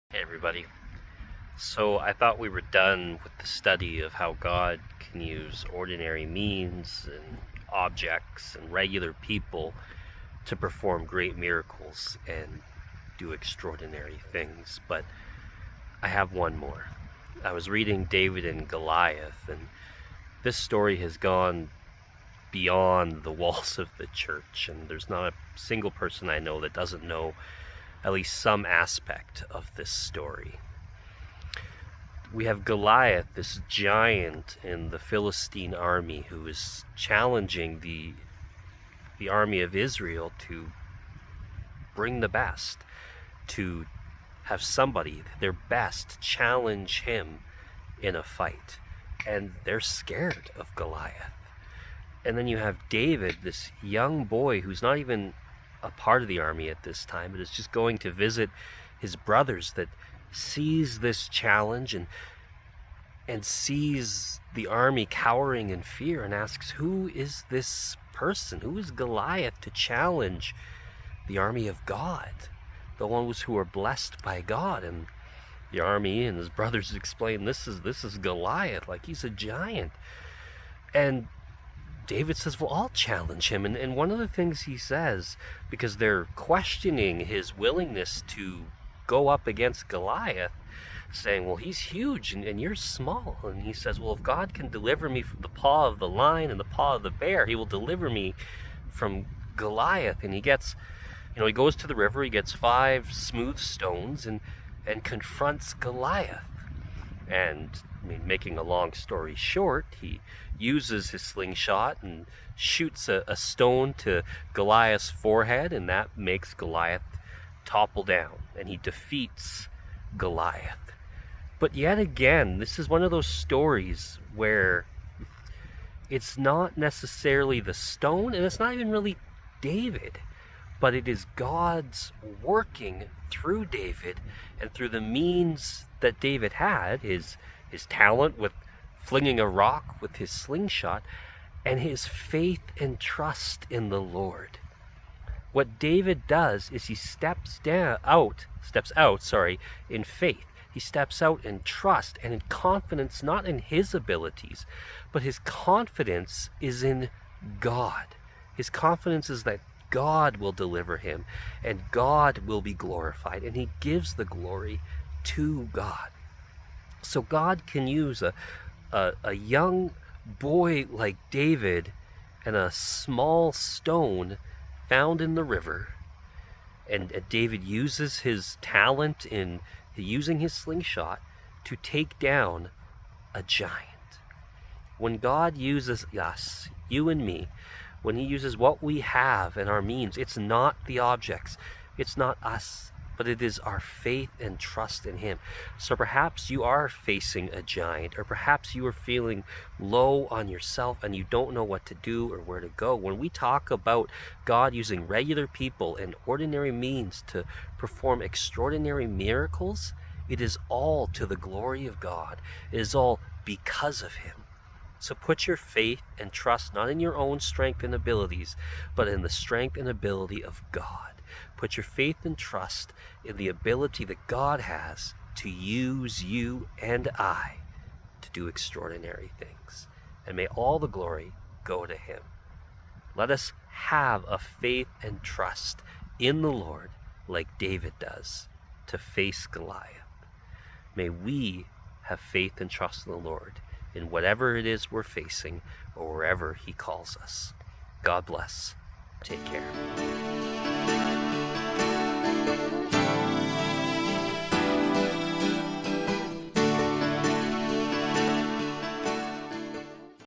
Hey everybody. So I thought we were done with the study of how God can use ordinary means and objects and regular people to perform great miracles and do extraordinary things. But I have one more. I was reading David and Goliath, and this story has gone beyond the walls of the church, and there's not a single person I know that doesn't know at least some aspect of this story. We have Goliath, this giant in the Philistine army, who is challenging the army of Israel to bring the best, to have somebody, their best, challenge him in a fight. And they're scared of Goliath. And then you have David, this young boy who's not even a part of the army at this time, but is just going to visit his brothers, that sees this challenge and sees the army cowering in fear and asks, who is this person? Who is Goliath to challenge the army of God, the ones who are blessed by God? And the army and his brothers explain, this is Goliath, like he's a giant. And David says, well, I'll challenge him. And one of the things he says, because they're questioning his willingness to go up against Goliath, saying, well, he's huge and you're small. And he says, well, if God can deliver me from the paw of the lion and the paw of the bear, he will deliver me from Goliath. And he gets, he goes to the river, he gets 5 smooth stones and confronts Goliath. And making a long story short, he uses his slingshot and shoots a stone to Goliath's forehead, and that makes Goliath topple down, and he defeats Goliath. But yet again, this is one of those stories where it's not necessarily the stone, and it's not even really David, but it is God's working through David and through the means that David had, his talent with flinging a rock with his slingshot, and his faith and trust in the Lord. What David does is he steps out in faith. He steps out in trust and in confidence, not in his abilities, but his confidence is in God. His confidence is that God will deliver him and God will be glorified, and he gives the glory to God. So God can use a young boy like David and a small stone found in the river, and David uses his talent in using his slingshot to take down a giant. When God uses us, you and me, when he uses what we have and our means, it's not the objects, it's not us, but it is our faith and trust in him. So perhaps you are facing a giant, or perhaps you are feeling low on yourself and you don't know what to do or where to go. When we talk about God using regular people and ordinary means to perform extraordinary miracles, it is all to the glory of God. It is all because of him. So put your faith and trust not in your own strength and abilities, but in the strength and ability of God. Put your faith and trust in the ability that God has to use you and I to do extraordinary things. And may all the glory go to him. Let us have a faith and trust in the Lord like David does to face Goliath. May we have faith and trust in the Lord in whatever it is we're facing or wherever he calls us. God bless. Take care.